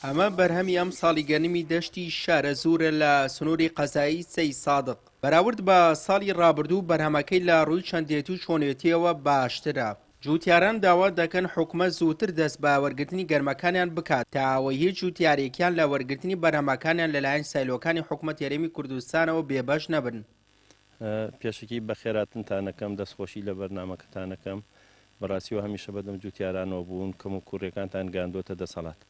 ئەمە بەرهەمی ئەم ساڵی گەنمی دەشتی شارە زوورە لە سنووری قەزایی سەی سادق بەراورد بە ساڵی ڕابردوو بەرهەمەکەی لە ڕووی چەندێتی و چۆنێتیەوە باشترە. جوتیاران داوا دەکەن حکومەت زووتر دەست بە وەرگرتنی گەرمەکانیان بکات تا ئەوە هیچ جوتیارێکیان لە وەرگرتنی بەرهەمەکانیان لەلایەن سایلۆکانی حکومەت یاریمی کوردستانەوە بێبەش نەبن. پێشکی بە خێراتنتانەکەم دەستخۆشی لە بەرنامەکەتانەکەم بەڕاستیەوە هەمیشە بەدەم جوتیارانەوە بوون کەم و کوڕەکانتان گاندۆتە دەسەڵات.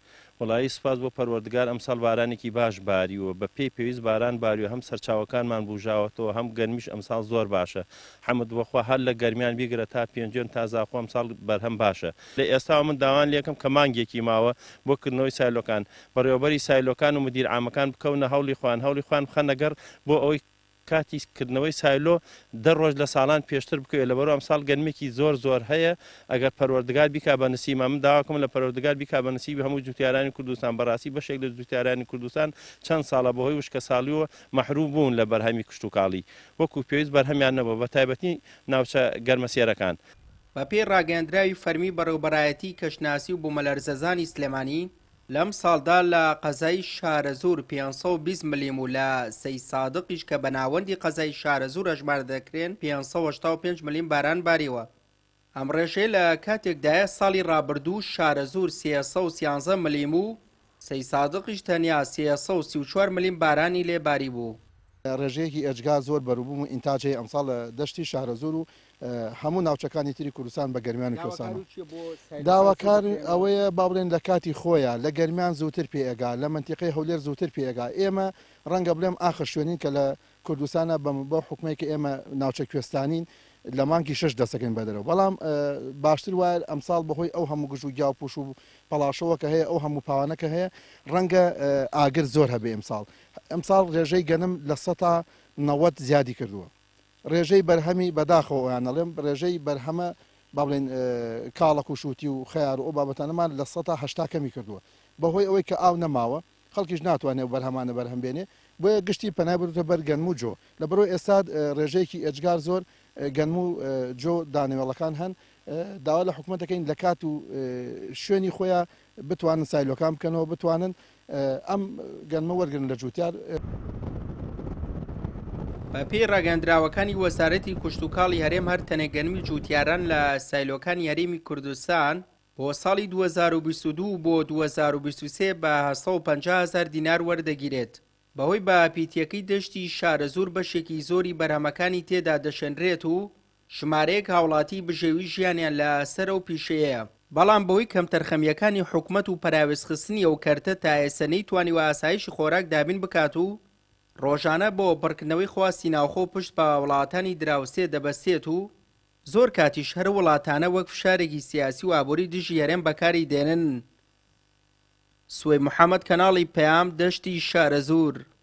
وڵایی سپاس بۆ پەروەردگار ئەمساڵ بارانێکی باش باریوە بە پێی پێویست باران باریوە هەم سەرچاوەکانمان بوژاوەتەوە هەم گەرمیش ئەمساڵ زۆر باشە. حەمد وەخوا هەر لە گەرمیان بیگرە تا پێنجێن تا زاخۆ ئەمساڵ بەرهەم باشە. لە ئێستا من داوان لێکم کە مانگێکی ماوە بۆ کردنەوەی سایلۆکان بەڕێوەبەری سایلۆکان و مدیر عامەکان بکەونە هەوڵی خوان بخەنەگەر بۆ ئەوەی کاتی کردنەوەی سایلۆ دە ڕۆژ لە ساڵان پێشتر بکوێت لەبەرەوە ئەمساڵ گەرمێکی زۆر هەیە. ئەگەر پەروەردگار بیکا بە نسیمە من داواکەم لە پەروەردگار بیکا بە نسیبی هەموو جوتیارانی کوردستان بەڕاستی بەشێک لە جوتیارانی کوردستان چەند ساڵە بەهۆی وشکە ساڵیەوە مەحروم بوون لە بەرهەمی کشت و کاڵی وەکو پێویست بەرهەمیان نەبوو بە تایبەتی ناوچە گەرمەسێرەکان. بە پێی ڕاگەاندراوی فەرمی بەڕێوەبەرایەتی کەشناسی و بوومەلەرزەزانی سلێمانی لەم ساڵدا لە قەزای شارە زوور 520 ملیم و لە سەی سادقیش کە بە ناوەندی قەزای شارە زوور ئەژمار دەکرێن 585 ملیم باران باریوە. ئەم ڕێژەیە لە کاتێکدایە ساڵی ڕابردوو شارە زوور 313 ملیم و سەی سادقیش تەنیا 334 ملیم بارانی لێ باری بوو. ڕێژەیەکی ئەجگا زۆر بەروبووم و ئینتاجی ئەمساڵ لە دەشتی شارە زوور و هەموو ناوچەکانی تری کوردستان بە گەرمیان و کوێستانە داواکار ئەوەیە باڵێن لە کاتی خۆیان لە گەرمیان زووتر پێئگا لە منتیقی هەولێر زووتر پێئگا ئێمە ڕەنگە بڵێم ئاخر شوێنین کە لە کوردستانە بە حکومەیەکە ئێمە ناوچە کوێستانین لە مانگی 6 دەسەکەین بەدەرەوە بەڵام باشتر وایە ئەمساڵ بەهۆی ئەو هەموو گژ و گیا و پوش و پەڵاشەوە کە هەیە ئەو هەموو پاوانەکە هەیە ڕەنگە ئاگر زۆر هەبێ ئەمساڵ ڕێژەی گەنم لە 90 زیادی کردووە. ڕێژەی بەرهەمی بەداخەوەیان نەڵێم ڕێژەی بەرهەمە با بڵێن کاڵک و شووتی و خەیار و ئەو بابەتانەمان لە 180 کەمی کردووە بەهۆی ئەوەی کە ئاو نەماوە خەڵکیش ناتوانێت بەرهەمانە بەرهەم بێنێ بۆیە گشتی پەنای بردوتە بەر گەنم و جۆ لەبەرەوەی ئێستا ڕێژەیەکی ئەجگار زۆر گەنم و جۆ دانەوێڵەکان هەن داوا لە حکوومەتەکەین لە کات و شوێنی خۆیان بتوانن سایلۆکان بکەنەوە بتوانن ئەم گەنمە وەرگن لە جوتیار. بە پێی ڕاگەاندراوەکانی وەزارەتی کشتتوکاڵی هەرێم هەر تەنەگەنمی جوتیاران لە سایلۆکان یاریمی کوردستان بۆ ساڵی 2022 بۆ 2023 بە 150,000 دینار وەردەگیرێت. بەهۆی بە پیتیەکەی دەشتی شارە زوور بەشێکی زۆری بەرهەمەکانی تێدا دەشێنرێت و ژمارەیەک هاوڵاتی بژێوی ژیانیان لە سەرە و پیشەیە. بەڵام بەوەی کەم تەرخەمیەکانی حکومەت و پەراوێزخستنی ئەو کەرتە تا ئێسەنەی توانیوە ئاسایشی خۆراک دابین بکات و ڕۆژانە بۆ پڕکردنەوەی خواستی ناوخۆ پشت بە وڵاتانی دراوسێ دەبەستێت و زۆر کاتیش هەر وڵاتانە وەک فشارێکی سیاسی و ئابووری دژی هەرێم بەکاری دێنن. سوێ محەممەد کەناڵی پەیام دەشتی شارە زوور.